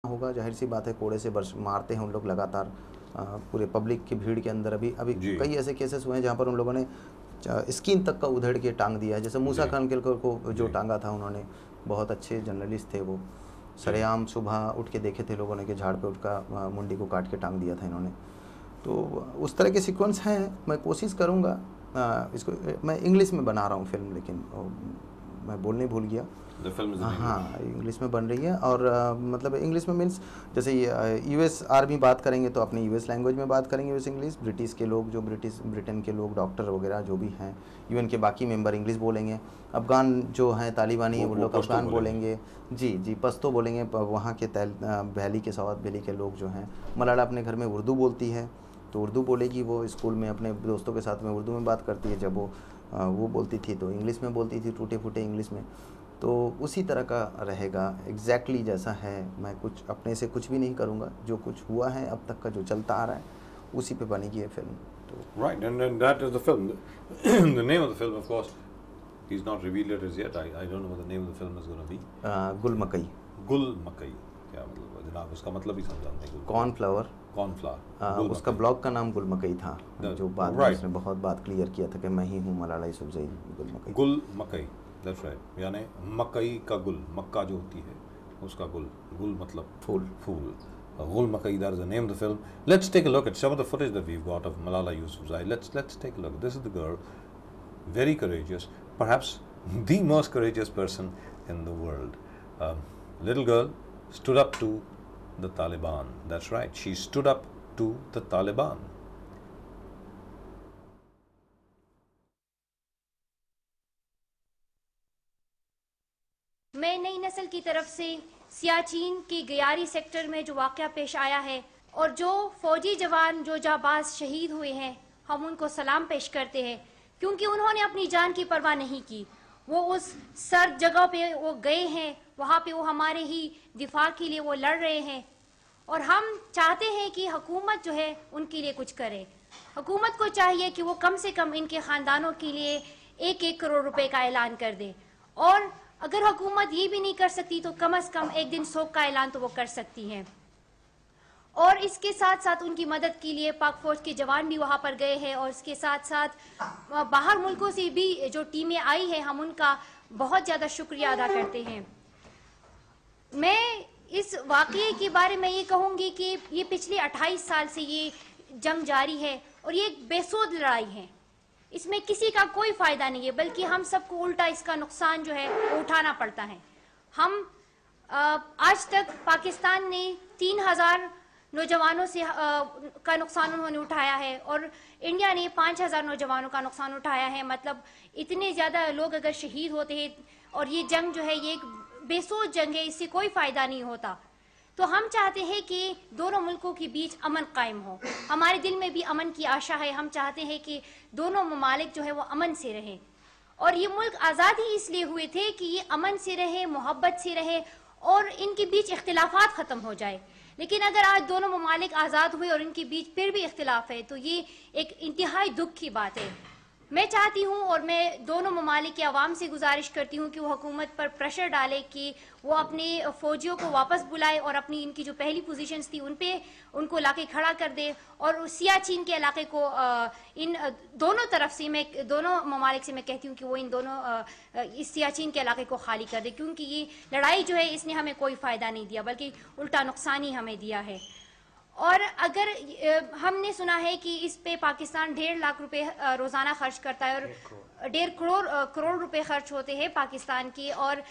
होगा, जाहिर सी बात है, कोड़े से बरस मारते हैं उन लोग लगातार पूरे पब्लिक की भीड़ के अंदर। अभी अभी कई ऐसे केसेस हुए हैं जहाँ पर उन लोगों ने स्किन तक का उधेड़ के टांग दिया है। जैसे मूसा खान किलकर को जो टांगा था उन्होंने, बहुत अच्छे जर्नलिस्ट थे वो, सरेआम सुबह उठ के देखे थे लोगों ने कि झाड़ पे उठका मुंडी को काट के टांग दिया था इन्होंने। तो उस तरह के सीक्वेंस हैं। मैं कोशिश करूँगा इसको, मैं इंग्लिश में बना रहा हूँ फिल्म, लेकिन मैं बोलने भूल गया। हाँ, इंग्लिश में बन रही है। और मतलब इंग्लिश में मीन्स जैसे यूएस आर्मी बात करेंगे तो अपनी यूएस लैंग्वेज में बात करेंगे, यूएस इंग्लिश। ब्रिटिश के लोग जो ब्रिटेन के लोग, डॉक्टर वगैरह जो भी हैं, यूएन के बाकी मेंबर इंग्लिश बोलेंगे। अफ़गान जो हैं तालिबानी, वो लोग अफ़गान बोलेंगे। जी, पश्तो बोलेंगे। वहाँ के वैली के, साउथ वैली के लोग जो हैं, मलाला अपने घर में उर्दू बोलती है तो उर्दू बोलेगी। वो स्कूल में अपने दोस्तों के साथ में उर्दू में बात करती है। जब वो बोलती थी तो इंग्लिश में बोलती थी, टूटे फूटे इंग्लिश में। तो उसी तरह का रहेगा, एग्जैक्टली जैसा है। मैं कुछ अपने से कुछ भी नहीं करूँगा, जो कुछ हुआ है अब तक का, जो चलता आ रहा है, उसी पे बनेगी ये फिल्म। तो right, and that is the film. The name of the film, of course, he's not revealed it as yet. I don't know what the name of the film is going to be. गुल मकई। गुल मकई क्या मतलब जनाब, उसका मतलब ही समझा नहीं। कॉर्नफ्लावर। उसका ब्लॉग का नाम गुल मकई था, जो बाद में उसने बहुत बात क्लियर किया था कि मैं ही हूँ मलाला यूसुफजई। गुल मकई, गुल मकई, दैट्स राइट। यानी मकई का गुल, मक्का जो होती है उसका गुल, गुल मतलब फूल। Gul Makai, that is the name of the film. Let's take a look at some of the footage that we've got of Malala Yousafzai. Let's take a look. This is the girl, very courageous, perhaps the most courageous person in the world. Little girl stood up to the Taliban. That's right, she stood up to the Taliban. मैं नई नस्ल की तरफ से सियाचिन के Gayari sector में जो वाक़या पेश आया है और जो फौजी जवान जो जाबाज शहीद हुए हैं, हम उनको सलाम पेश करते हैं, क्योंकि उन्होंने अपनी जान की परवाह नहीं की। वो उस सर्द जगह पे वो गए हैं, वहाँ पे वो हमारे ही दिफा के लिए वो लड़ रहे हैं। और हम चाहते हैं कि हुकूमत जो है उनके लिए कुछ करे। हुकूमत को चाहिए कि वो कम से कम इनके ख़ानदानों के लिए 1-1 करोड़ रुपए का ऐलान कर दे। और अगर हुकूमत ये भी नहीं कर सकती तो कम से कम एक दिन शोक का ऐलान तो वो कर सकती हैं। और इसके साथ साथ उनकी मदद के लिए पाक फौज के जवान भी वहाँ पर गए हैं, और इसके साथ साथ बाहर मुल्कों से भी जो टीमें आई हैं, हम उनका बहुत ज़्यादा शुक्रिया अदा करते हैं। मैं इस वाक़ये के बारे में ये कहूँगी कि ये पिछले 28 साल से ये जंग जारी है और ये एक बेसुध लड़ाई है। इसमें किसी का कोई फ़ायदा नहीं है, बल्कि हम सबको उल्टा इसका नुकसान जो है वो उठाना पड़ता है। हम आज तक पाकिस्तान ने 3000 नौजवानों से का नुकसान उन्होंने उठाया है, और इंडिया ने 5000 नौजवानों का नुकसान उठाया है। मतलब इतने ज़्यादा लोग अगर शहीद होते हैं, और ये जंग जो है ये एक बेसोच जंग है, इससे कोई फ़ायदा नहीं होता। तो हम चाहते हैं कि दोनों मुल्कों के बीच अमन कायम हो। हमारे दिल में भी अमन की आशा है। हम चाहते हैं कि दोनों ममालिक जो है वो अमन से रहें, और ये मुल्क आज़ाद ही इसलिए हुए थे कि ये अमन से रहे, मोहब्बत से रहे, और इनके बीच इख्तिलाफात ख़त्म हो जाए। लेकिन अगर आज दोनों ममालिक आज़ाद हुए और इनके बीच फिर भी इख्तिलाफ है, तो ये एक इंतहाई दुख की बात है। मैं चाहती हूँ और मैं दोनों ममालिक के अवाम से गुजारिश करती हूँ कि वो हुकूमत पर प्रेशर डाले कि वो अपने फ़ौजियों को वापस बुलाए और अपनी इनकी जो पहली पोजीशंस थी उनको लाके खड़ा कर दे, और सियाचिन के इलाके को इन दोनों तरफ से, मैं दोनों ममालिक से मैं कहती हूँ कि वो इन दोनों इस सियाचिन के इलाके को खाली कर दे, क्योंकि ये लड़ाई जो है इसने हमें कोई फ़ायदा नहीं दिया, बल्कि उल्टा नुकसान ही हमें दिया है। और अगर हमने सुना है कि इस पे पाकिस्तान 1.5 लाख रुपए रोज़ाना खर्च करता है, और 1.5 करोड़ रुपए खर्च होते हैं पाकिस्तान की, और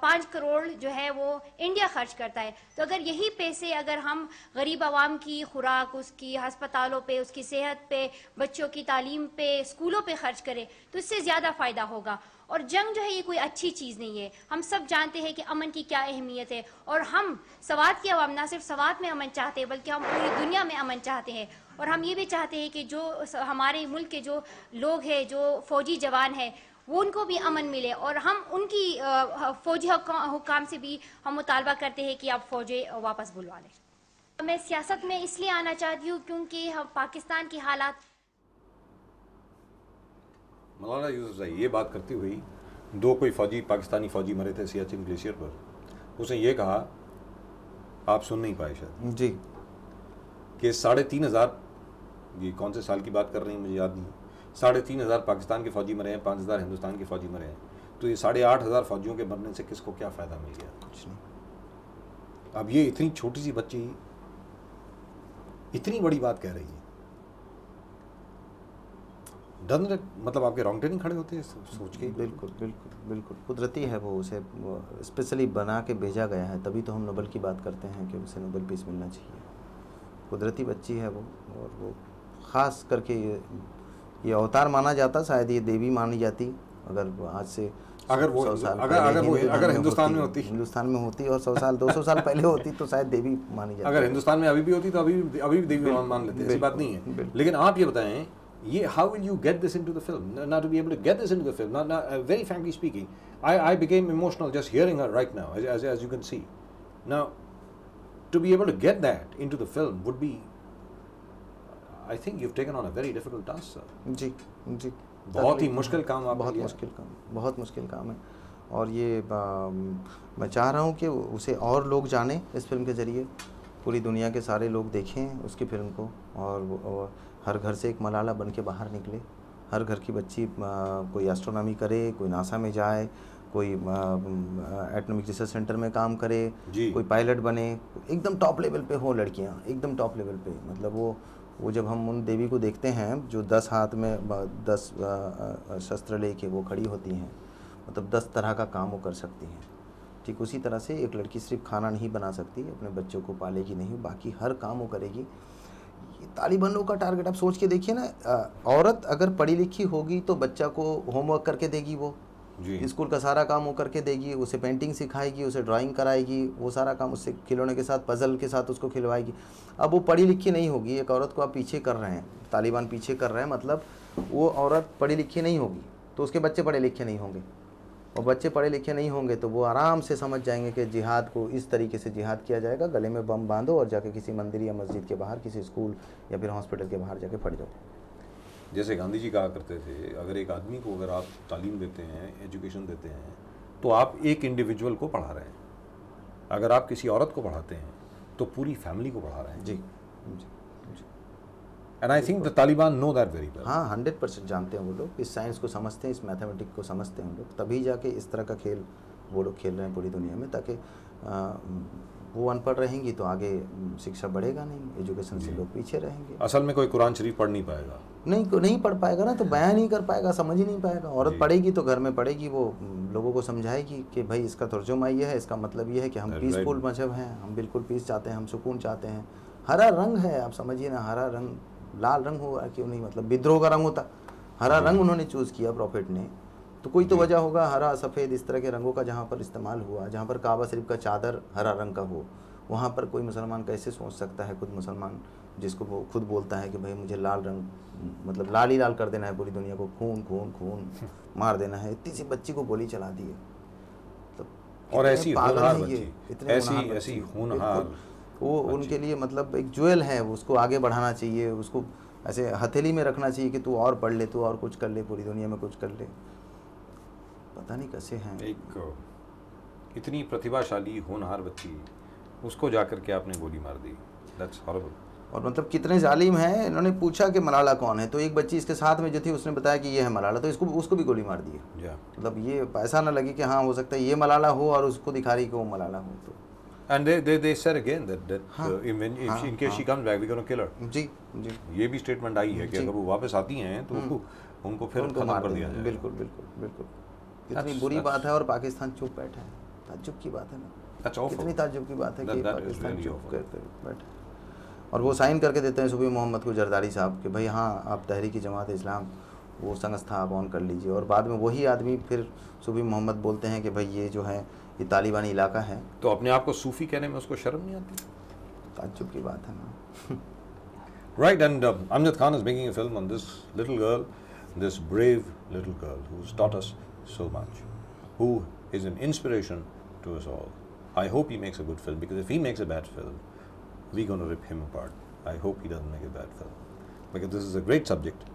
5 करोड़ जो है वो इंडिया खर्च करता है। तो अगर यही पैसे अगर हम गरीब आवाम की खुराक, उसकी हस्पतालों पे, उसकी सेहत पे, बच्चों की तालीम पे, स्कूलों पे खर्च करें, तो इससे ज़्यादा फ़ायदा होगा। और जंग जो है ये कोई अच्छी चीज़ नहीं है। हम सब जानते हैं कि अमन की क्या अहमियत है, और हम सवात के अवाम ना सिर्फ सवात में अमन चाहते हैं, बल्कि हम पूरी दुनिया में अमन चाहते हैं। और हम ये भी चाहते हैं कि जो हमारे मुल्क के जो लोग हैं, जो फ़ौजी जवान हैं, वो उनको भी अमन मिले, और हम उनकी फ़ौजी हुकाम से भी हम मुतालबा करते हैं कि आप फ़ौजी वापस बुलवा लें। मैं सियासत में इसलिए आना चाहती हूँ क्योंकि हम पाकिस्तान की हालात। मौलाना यूसुफजई ये बात करती हुई, दो कोई फ़ौजी, पाकिस्तानी फ़ौजी मरे थे सियाचिन ग्लेशियर पर, उसने ये कहा आप सुन नहीं पाए शायद जी, कि 3,500, ये कौन से साल की बात कर रही हैं मुझे याद नहीं, 3,500 पाकिस्तान के फौजी मरे हैं, 5,000 हिंदुस्तान के फौजी मरे हैं। तो ये 8,500 फौजियों के मरने से किसको क्या फ़ायदा मिल गया? कुछ नहीं। अब ये इतनी छोटी सी बच्ची इतनी बड़ी बात कह रही है, डजंट इट, मतलब आपके रोंगटे नहीं खड़े होते सोच के? बिल्कुल बिल्कुल बिल्कुल कुदरती है वो, उसे स्पेशली बना के भेजा गया है, तभी तो हम नोबेल की बात करते हैं कि उसे नोबेल पीस मिलना चाहिए। कुदरती बच्ची है वो, और वो ख़ास करके ये अवतार माना जाता, शायद ये देवी मानी जाती अगर आज से अगर वो 100 साल अगर हिंदुस्तान में होती और 100 साल 200 साल पहले होती तो शायद देवी मानी जाती। अगर हिंदुस्तान में अभी भी होती तो अभी भी देवी मान लेते, ऐसी बात नहीं है। लेकिन आप ये बताएं, ये how will you get this into the film? Now to be able to get this into the film, now very frankly speaking, I became emotional just hearing her right now, as you can see. Now, to be able to get that into the film would be, I think you've taken on a very difficult task, sir. जी जी, बहुत ही मुश्किल काम आप, बहुत मुश्किल काम है। और ये मैं चाह रहा हूँ कि उसे और लोग जानें इस फिल्म के ज़रिए, पूरी दुनिया के सारे लोग देखें उसकी फिल्म को, और हर घर से एक मलाला बन के बाहर निकले। हर घर की बच्ची कोई एस्ट्रोनॉमी करे, कोई नासा में जाए, कोई एटॉमिक रिसर्च सेंटर में काम करे, कोई पायलट बने, एकदम टॉप लेवल पे हो लड़कियाँ, एकदम टॉप लेवल पे। मतलब वो जब हम उन देवी को देखते हैं जो 10 हाथ में 10 शस्त्र लेके वो खड़ी होती हैं, मतलब 10 तरह का काम वो कर सकती हैं। ठीक उसी तरह से एक लड़की सिर्फ खाना नहीं बना सकती, अपने बच्चों को पालेगी नहीं, बाकी हर काम वो करेगी। ये तालिबानों का टारगेट आप सोच के देखिए ना, औरत अगर पढ़ी लिखी होगी तो बच्चा को होमवर्क करके देगी, वो स्कूल का सारा काम वो करके देगी, उसे पेंटिंग सिखाएगी, उसे ड्राइंग कराएगी, वो सारा काम उससे खिलौने के साथ, पजल के साथ उसको खिलवाएगी। अब वो पढ़ी लिखी नहीं होगी, एक औरत को आप पीछे कर रहे हैं, तालिबान पीछे कर रहे हैं, मतलब वो औरत पढ़ी लिखी नहीं होगी तो उसके बच्चे पढ़े लिखे नहीं होंगे, और बच्चे पढ़े लिखे नहीं होंगे तो वो आराम से समझ जाएंगे कि जिहाद को इस तरीके से जिहाद किया जाएगा, गले में बम बांधो और जाके किसी मंदिर या मस्जिद के बाहर, किसी स्कूल या फिर हॉस्पिटल के बाहर जाके फट जाओ। जैसे गांधी जी कहा करते थे, अगर एक आदमी को अगर आप तालीम देते हैं, एजुकेशन देते हैं, तो आप एक इंडिविजुअल को पढ़ा रहे हैं। अगर आप किसी औरत को पढ़ाते हैं तो पूरी फैमिली को पढ़ा रहे हैं। जी, and I think the Taliban know that very well. हाँ, 100% जानते हैं वो लोग, इस साइंस को समझते हैं, इस मैथमेटिक्स को समझते हैं वो लोग, तभी जाके इस तरह का खेल वो लोग खेल रहे हैं पूरी दुनिया में, ताकि वो अनपढ़ रहेंगी तो आगे शिक्षा बढ़ेगा नहीं, एजुकेशन से लोग पीछे रहेंगे। असल में कोई कुरान शरीफ पढ़ नहीं पाएगा, नहीं पढ़ पाएगा ना, तो बयान नहीं कर पाएगा, समझ ही नहीं पाएगा। औरत पढ़ेगी तो घर में पढ़ेगी, वो लोगों को समझाएगी कि भाई इसका तर्जुमा ये है, इसका मतलब ये है कि हम पीसफुल मजहब हैं, हम बिल्कुल पीस चाहते हैं, हम सुकून चाहते हैं। हरा रंग है, आप समझिए ना, हरा रंग, लाल रंग होगा क्यों नहीं, मतलब विद्रोह का रंग होता, हरा रंग उन्होंने चूज़ किया प्रॉफिट ने, तो कोई तो वजह होगा, हरा सफ़ेद इस तरह के रंगों का जहाँ पर इस्तेमाल हुआ, जहाँ पर काबा शरीफ का चादर हरा रंग का हो, वहाँ पर कोई मुसलमान कैसे सोच सकता है, खुद मुसलमान जिसको वो खुद बोलता है कि भाई मुझे लाल रंग, मतलब लाल ही लाल कर देना है पूरी दुनिया को, खून खून खून मार देना है, इतनी सी बच्ची को गोली चला दी है। तो और ऐसी होनहार बच्ची, ऐसी होनहार वो उनके लिए मतलब एक ज्वेल है, उसको आगे बढ़ाना चाहिए, उसको ऐसे हथेली में रखना चाहिए कि तू और पढ़ ले, तू और कुछ कर ले, पूरी दुनिया में कुछ कर ले। पता नहीं कैसे हैं। एक इतनी प्रतिभाशाली होनहार बच्ची, उसको जाकर के आपने गोली मार दी, दैट्स हॉरिबल। और मतलब कितने जालिम हैं। इन्होंने पूछा कि मलाला कौन है, तो एक बच्ची इसके साथ में जो थी उसने बताया कि ये है मलाला, तो उसको भी गोली मार दी है। मतलब ये ऐसा ना लगे कि हाँ हो सकता है ये मलाला हो और उसको दिखा रही कि वो मलाला हो। तो And they said again that in case she comes back we're going to kill her. जी, ये भी स्टेटमेंट आई है कि अगर वो वापस आती हैं तो उनको फिर खत्म कर दिया जाएगा। बिल्कुल। इतनी बुरी बात है और पाकिस्तान चुप बैठा है। ताज्जुब की बात है ना, कितनी ताज्जुब की बात है कि पाकिस्तान चुप करके बैठा। और वो साइन करके देते हैं सुबह मोहम्मद को, जरदारी साहब, कि भाई हाँ आप तहरीक जमात इस्लाम वो संस्था आप ऑन कर लीजिए, और बाद में वही आदमी फिर सुबह मोहम्मद बोलते हैं कि भाई ये जो है ये तालिबानी इलाका है। तो अपने आप को सूफी कहने में उसको शर्म नहीं आती? ताज्जुब की बात है ना। Right, and Amjad Khan is making a film on this little girl, this brave little girl who's taught us so much, who is an inspiration to us all. I hope he makes a good film, because if he makes a bad film, we're going to rip him apart. I hope he doesn't make a bad film, because this is a great subject.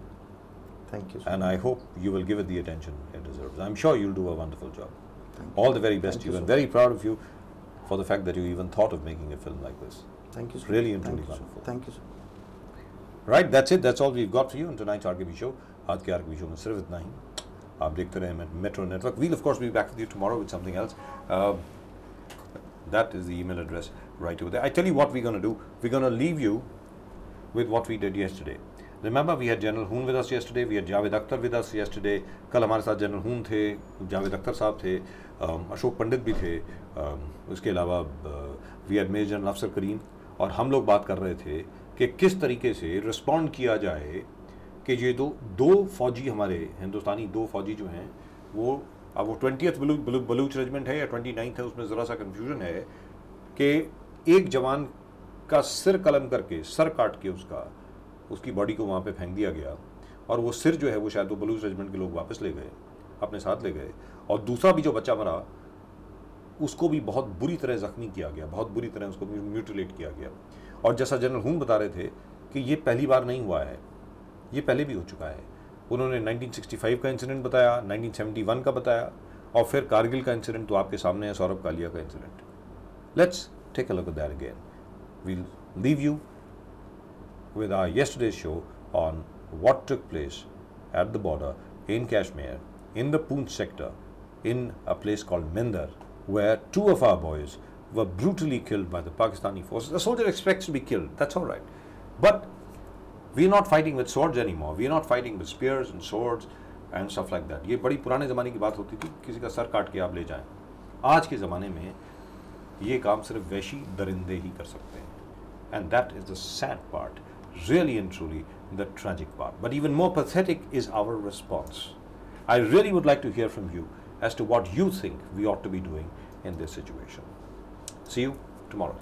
Thank you. And I hope you will give it the attention it deserves. I'm sure you'll do a wonderful job. All the very best to you, and very proud of you for the fact that you even thought of making a film like this. Thank you, sir. Really and Thank truly you, sir. wonderful. Thank you, sir. Right, that's it. That's all we've got for you on tonight's RKB show. आज के RKB show में सिर्फ इतना ही. आप देखते रहे Metro Network. We'll of course be back with you tomorrow with something else. That is the email address right over there. I tell you what we're going to do. We're going to leave you with what we did yesterday. Remember, we had General Hoon with us yesterday. We had Javed Akhtar with us yesterday. कल हमारे साथ General Hoon थे, जावेद अख्तर साहब थे, अशोक पंडित भी थे. उसके अलावा we had Major General Afsar Kareem. और हम लोग बात कर रहे थे कि किस तरीके से रिस्पॉन्ड किया जाए कि ये दो फौजी हमारे हिंदुस्तानी दो फौजी जो हैं वो अब वो 20th बलूच रेजिमेंट है या 29th है, उसमें ज़रा सा कन्फ्यूजन है कि एक जवान का सिर कलम करके सर काट के उसकी बॉडी को वहाँ पे फेंक दिया गया और वो सिर जो है वो शायद वो बलूच रेजिमेंट के लोग वापस ले गए, अपने साथ ले गए. और दूसरा भी जो बच्चा मरा उसको भी बहुत बुरी तरह ज़ख्मी किया गया, बहुत बुरी तरह उसको म्यूटिलेट किया गया. और जैसा जनरल हून बता रहे थे कि ये पहली बार नहीं हुआ है, ये पहले भी हो चुका है. उन्होंने 1965 का इंसिडेंट बताया, 1971 का बताया और फिर कारगिल का इंसिडेंट तो आपके सामने है, सौरभ कालिया का incident. Let's take a look at that again. We'll leave you with our yesterday's show on what took place at the border in Kashmir, in the Poonch sector, in a place called Mindar, where 2 of our boys were brutally killed by the Pakistani forces. A soldier expects to be killed, that's all right. But we're not fighting with swords anymore. We're not fighting with spears and swords and stuff like that. ये बड़ी पुराने ज़माने की बात होती थी, किसी का सर काट के आप ले जाएं. आज के ज़माने में ये काम सिर्फ वैशी दरिंदे ही कर सकते हैं. And that is the sad part. Really and truly the tragic part. But even more pathetic is our response. I really would like to hear from you as to what you think we ought to be doing in this situation. See you tomorrow.